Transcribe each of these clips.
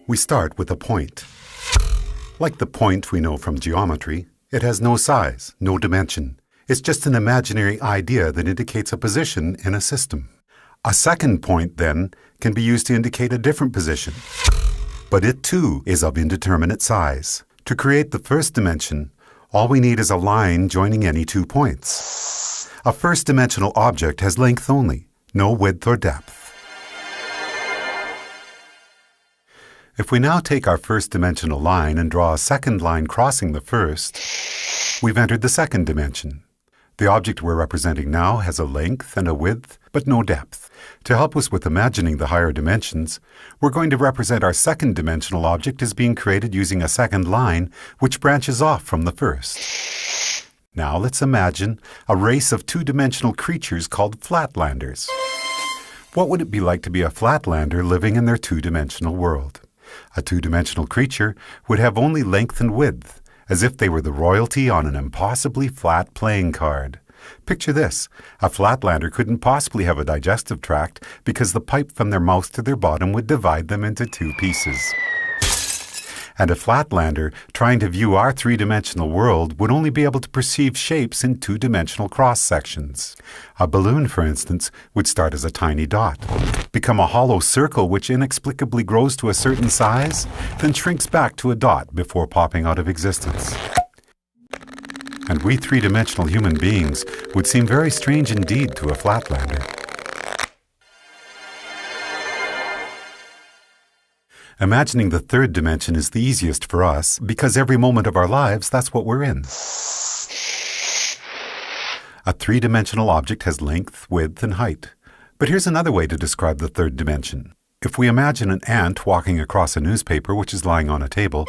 We start with a point. Like the point we know from geometry, it has no size, no dimension. It's just an imaginary idea that indicates a position in a system. A second point, then, can be used to indicate a different position. But it, too, is of indeterminate size. To create the first dimension, all we need is a line joining any 2 points. A first-dimensional object has length only, no width or depth. If we now take our first-dimensional line and draw a second line crossing the first, we've entered the second dimension. The object we're representing now has a length and a width, but no depth. To help us with imagining the higher dimensions, we're going to represent our second-dimensional object as being created using a second line which branches off from the first. Now let's imagine a race of two-dimensional creatures called flatlanders. What would it be like to be a flatlander living in their two-dimensional world? A two-dimensional creature would have only length and width, as if they were the royalty on an impossibly flat playing card. Picture this. A flatlander couldn't possibly have a digestive tract because the pipe from their mouth to their bottom would divide them into 2 pieces. And a flatlander trying to view our three-dimensional world would only be able to perceive shapes in two-dimensional cross-sections. A balloon, for instance, would start as a tiny dot, become a hollow circle which inexplicably grows to a certain size, then shrinks back to a dot before popping out of existence. And we three-dimensional human beings would seem very strange indeed to a flatlander. Imagining the third dimension is the easiest for us because every moment of our lives, that's what we're in. A three-dimensional object has length, width, and height. But here's another way to describe the third dimension. If we imagine an ant walking across a newspaper which is lying on a table,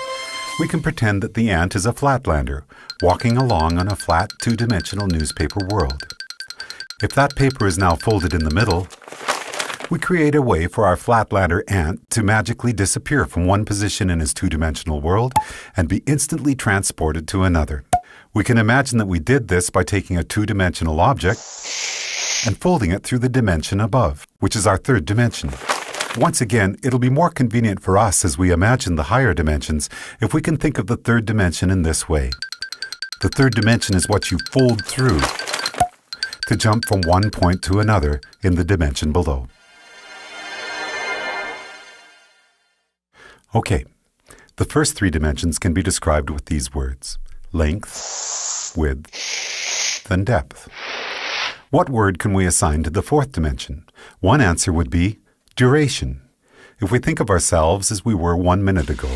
we can pretend that the ant is a flatlander walking along on a flat two-dimensional newspaper world. If that paper is now folded in the middle, we create a way for our flatlander ant to magically disappear from one position in his two-dimensional world and be instantly transported to another. We can imagine that we did this by taking a two-dimensional object and folding it through the dimension above, which is our third dimension. Once again, it'll be more convenient for us as we imagine the higher dimensions if we can think of the third dimension in this way. The third dimension is what you fold through to jump from one point to another in the dimension below. Okay, the first 3 dimensions can be described with these words: length, width, and depth. What word can we assign to the 4th dimension? One answer would be duration. If we think of ourselves as we were 1 minute ago,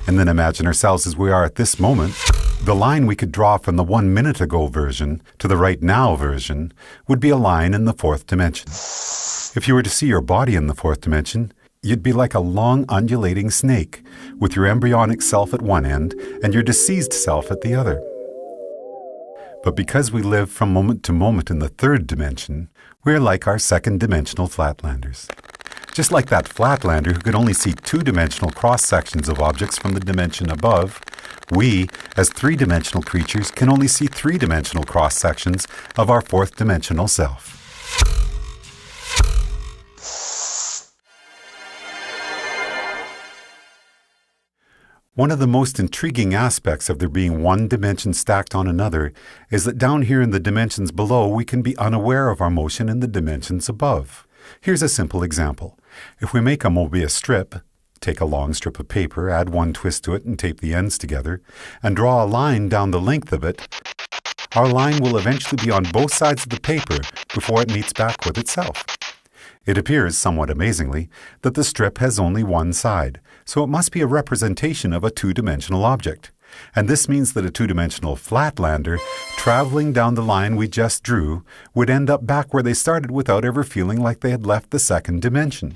and then imagine ourselves as we are at this moment, the line we could draw from the 1 minute ago version to the right now version would be a line in the 4th dimension. If you were to see your body in the 4th dimension, you'd be like a long undulating snake, with your embryonic self at one end and your deceased self at the other. But because we live from moment to moment in the 3rd dimension, we're like our second-dimensional flatlanders. Just like that flatlander who could only see 2-dimensional cross-sections of objects from the dimension above, we, as 3-dimensional creatures, can only see 3-dimensional cross-sections of our 4th-dimensional self. One of the most intriguing aspects of there being one dimension stacked on another is that down here in the dimensions below, we can be unaware of our motion in the dimensions above. Here's a simple example. If we make a Mobius strip, take a long strip of paper, add one twist to it and tape the ends together, and draw a line down the length of it, our line will eventually be on both sides of the paper before it meets back with itself. It appears, somewhat amazingly, that the strip has only one side, so it must be a representation of a two-dimensional object. And this means that a two-dimensional flatlander, traveling down the line we just drew, would end up back where they started without ever feeling like they had left the second dimension.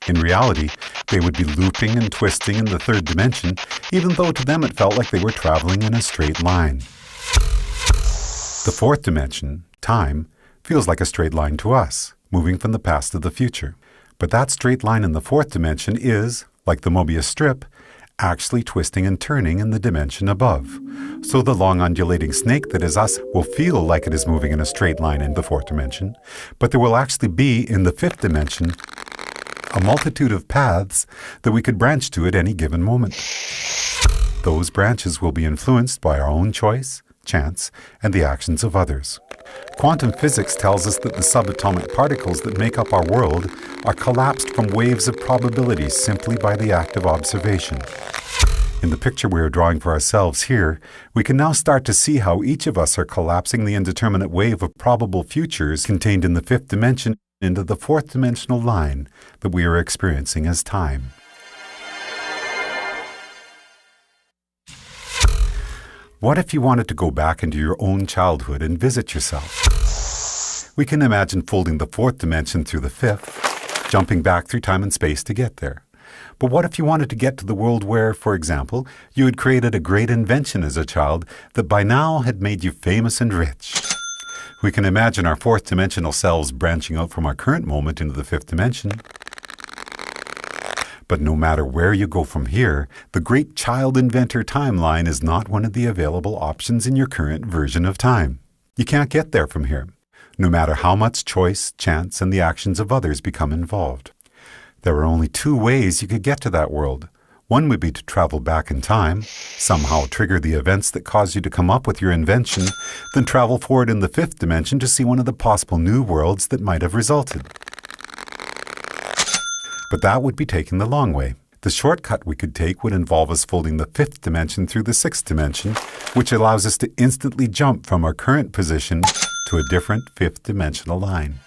In reality, they would be looping and twisting in the 3rd dimension, even though to them it felt like they were traveling in a straight line. The 4th dimension, time, feels like a straight line to us, moving from the past to the future. But that straight line in the 4th dimension is, like the Mobius strip, actually twisting and turning in the dimension above. So the long undulating snake that is us will feel like it is moving in a straight line in the 4th dimension, but there will actually be, in the 5th dimension, a multitude of paths that we could branch to at any given moment. Those branches will be influenced by our own choice, chance, and the actions of others. Quantum physics tells us that the subatomic particles that make up our world are collapsed from waves of probability simply by the act of observation. In the picture we are drawing for ourselves here, we can now start to see how each of us are collapsing the indeterminate wave of probable futures contained in the fifth dimension into the fourth dimensional line that we are experiencing as time. What if you wanted to go back into your own childhood and visit yourself? We can imagine folding the fourth dimension through the fifth, jumping back through time and space to get there. But what if you wanted to get to the world where, for example, you had created a great invention as a child that by now had made you famous and rich? We can imagine our fourth dimensional selves branching out from our current moment into the fifth dimension. But no matter where you go from here, the great child inventor timeline is not one of the available options in your current version of time. You can't get there from here, no matter how much choice, chance, and the actions of others become involved. There are only two ways you could get to that world. One would be to travel back in time, somehow trigger the events that caused you to come up with your invention, then travel forward in the fifth dimension to see one of the possible new worlds that might have resulted. But that would be taking the long way. The shortcut we could take would involve us folding the fifth dimension through the sixth dimension, which allows us to instantly jump from our current position to a different fifth dimensional line.